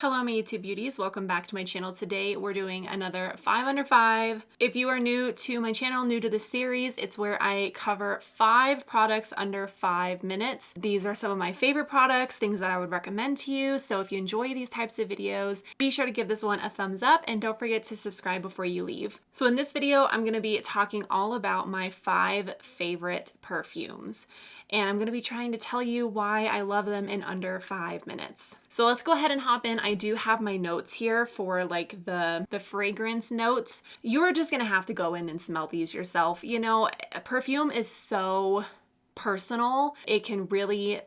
Hello my YouTube beauties, welcome back to my channel. Today we're doing another 5 under 5. If you are new to my channel, new to this series, it's where I cover 5 products under 5 minutes. These are some of my favorite products, things that I would recommend to you. So if you enjoy these types of videos, be sure to give this one a thumbs up and don't forget to subscribe before you leave. So in this video, I'm going to be talking all about my 5 favorite perfumes. And I'm going to be trying to tell you why I love them in under 5 minutes. So let's go ahead and hop in. I do have my notes here for like the fragrance notes. You're just going to have to go in and smell these yourself. You know, perfume is so personal. It can really,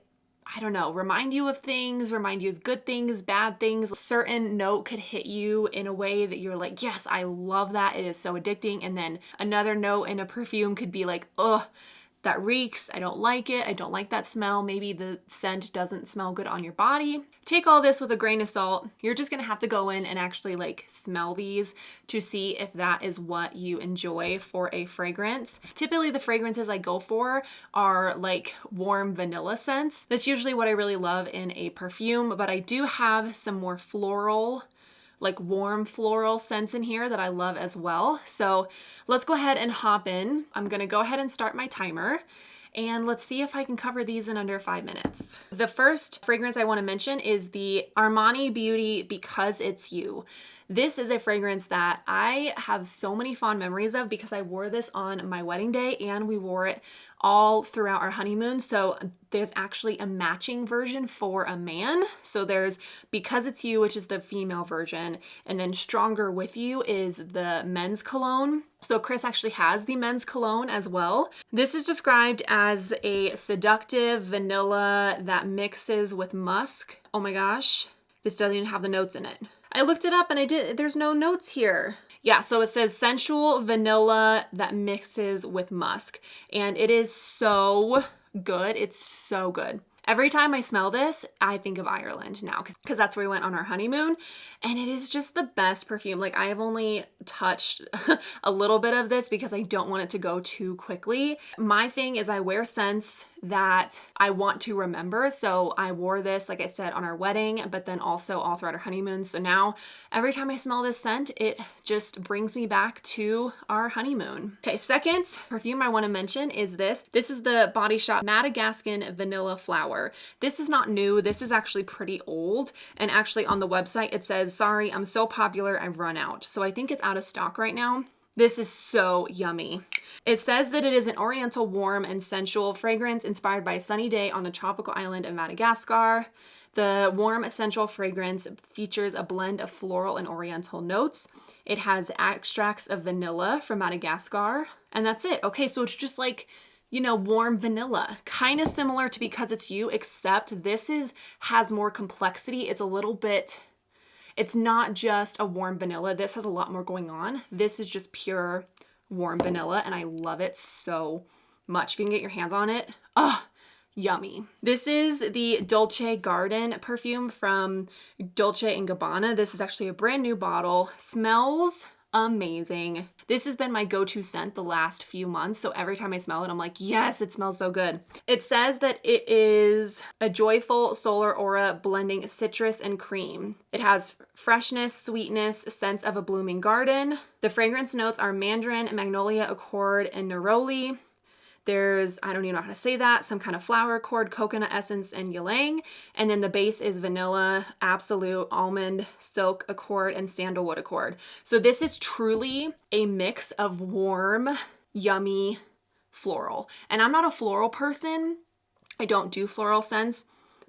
I don't know, remind you of things, remind you of good things, bad things. A certain note could hit you in a way that you're like, yes, I love that. It is so addicting. And then another note in a perfume could be like, ugh, that reeks, I don't like it, I don't like that smell, maybe the scent doesn't smell good on your body. Take all this with a grain of salt. You're just gonna have to go in and actually like smell these to see if that is what you enjoy for a fragrance. Typically the fragrances I go for are like warm vanilla scents. That's usually what I really love in a perfume, but I do have some more floral, like warm floral scents in here that I love as well. So let's go ahead and hop in. I'm gonna go ahead and start my timer and let's see if I can cover these in under 5 minutes. The first fragrance I wanna mention is the Armani Beauty Because It's You. This is a fragrance that I have so many fond memories of because I wore this on my wedding day and we wore it all throughout our honeymoon. So there's actually a matching version for a man. So there's Because It's You, which is the female version, and then Stronger With You is the men's cologne. So Chris actually has the men's cologne as well. This is described as a seductive vanilla that mixes with musk. Oh my gosh, this doesn't even have the notes in it. I looked it up and there's no notes here. Yeah, so it says sensual vanilla that mixes with musk. And it is so good. It's so good. Every time I smell this, I think of Ireland now because that's where we went on our honeymoon. And it is just the best perfume. Like I have only touched a little bit of this because I don't want it to go too quickly. My thing is I wear scents that I want to remember. So I wore this, like I said, on our wedding, but then also all throughout our honeymoon. So now every time I smell this scent, it just brings me back to our honeymoon. Okay, second perfume I want to mention is this. This is the Body Shop Madagascan Vanilla Flower. This is not new. This is actually pretty old. And actually on the website, it says, sorry, I'm so popular, I've run out. So I think it's out of stock right now. This is so yummy. It says that it is an oriental, warm, and sensual fragrance inspired by a sunny day on a tropical island of Madagascar. The warm, sensual fragrance features a blend of floral and oriental notes. It has extracts of vanilla from Madagascar, and that's it. Okay, so it's just like, you know, warm vanilla. Kind of similar to Because It's You, except this has more complexity. It's a little bit... It's not just a warm vanilla. This has a lot more going on. This is just pure warm vanilla, and I love it so much. If you can get your hands on it, yummy. This is the Dolce Garden perfume from Dolce & Gabbana. This is actually a brand new bottle. Smells amazing. This has been my go-to scent the last few months, so every time I smell it, I'm like, yes, it smells so good. It says that it is a joyful solar aura blending citrus and cream. It has freshness, sweetness, sense of a blooming garden. The fragrance notes are Mandarin, Magnolia, Accord, and Neroli. There's, I don't even know how to say that, some kind of flower accord, coconut essence, and ylang. And then the base is vanilla, absolute, almond, silk accord, and sandalwood accord. So this is truly a mix of warm, yummy floral. And I'm not a floral person. I don't do floral scents,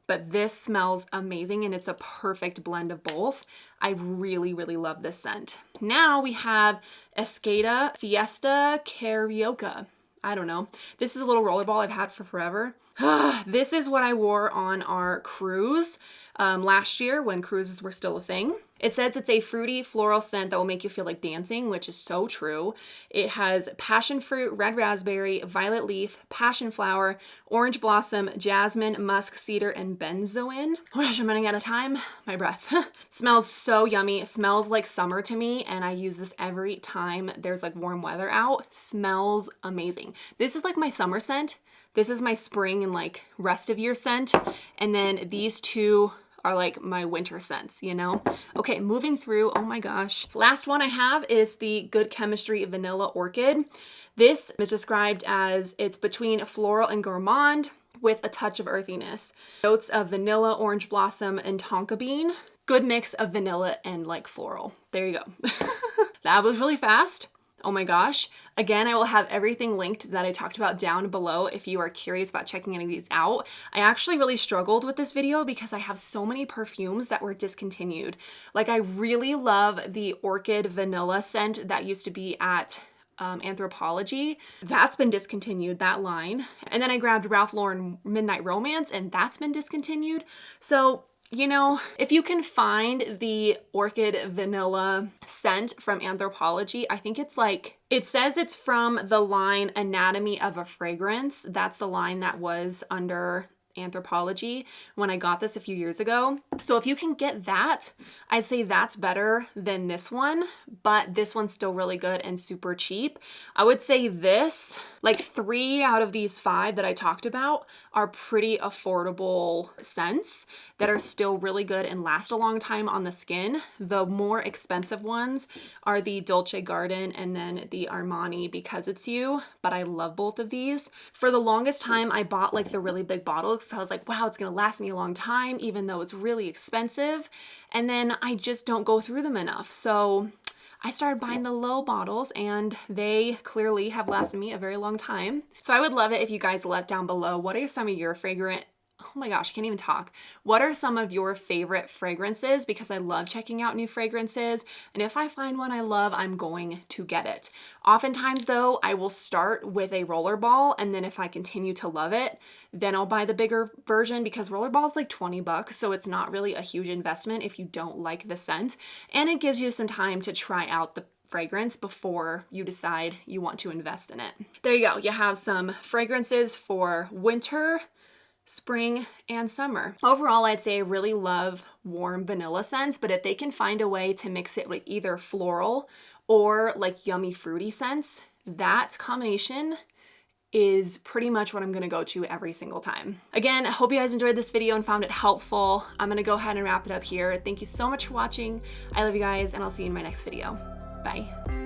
but this smells amazing and it's a perfect blend of both. I really, really love this scent. Now we have Escada Fiesta Carioca. I don't know. This is a little rollerball I've had for forever. This is what I wore on our cruise last year when cruises were still a thing. It says it's a fruity floral scent that will make you feel like dancing, which is so true. It has passion fruit, red raspberry, violet leaf, passion flower, orange blossom, jasmine, musk, cedar, and benzoin. Oh my gosh, I'm running out of time. My breath. Smells so yummy. It smells like summer to me, and I use this every time there's like warm weather out. Smells amazing. This is like my summer scent. This is my spring and like rest of year scent. And then these two are like my winter scents, you know? Okay, moving through, oh my gosh. Last one I have is the Good Chemistry Vanilla Orchid. This is described as it's between floral and gourmand with a touch of earthiness. Notes of vanilla, orange blossom, and tonka bean. Good mix of vanilla and like floral. There you go. That was really fast. Oh my gosh. Again, I will have everything linked that I talked about down below if you are curious about checking any of these out. I actually really struggled with this video because I have so many perfumes that were discontinued. Like I really love the Orchid vanilla scent that used to be at Anthropology. That's been discontinued, that line. And then I grabbed Ralph Lauren Midnight Romance and that's been discontinued. So you know, if you can find the Orchid vanilla scent from Anthropology, I think it's like, it says it's from the line Anatomy of a Fragrance. That's the line that was under Anthropology when I got this a few years ago. So if you can get that, I'd say that's better than this one, but this one's still really good and super cheap. I would say this, like 3 out of these 5 that I talked about are pretty affordable scents that are still really good and last a long time on the skin. The more expensive ones are the Dolce Gabbana and then the Armani Because It's You, but I love both of these. For the longest time, I bought like the really big bottles because I was like, wow, it's gonna last me a long time, even though it's really expensive. And then I just don't go through them enough. So I started buying the low bottles and they clearly have lasted me a very long time. So I would love it if you guys left down below, what are some of your oh my gosh, I can't even talk. What are some of your favorite fragrances? Because I love checking out new fragrances. And if I find one I love, I'm going to get it. Oftentimes though, I will start with a rollerball and then if I continue to love it, then I'll buy the bigger version because rollerball is like 20 bucks. So it's not really a huge investment if you don't like the scent. And it gives you some time to try out the fragrance before you decide you want to invest in it. There you go. You have some fragrances for winter, spring, and summer. Overall, I'd say I really love warm vanilla scents, but if they can find a way to mix it with either floral or like yummy fruity scents, that combination is pretty much what I'm gonna go to every single time. Again, I hope you guys enjoyed this video and found it helpful. I'm gonna go ahead and wrap it up here. Thank you so much for watching. I love you guys, and I'll see you in my next video. Bye.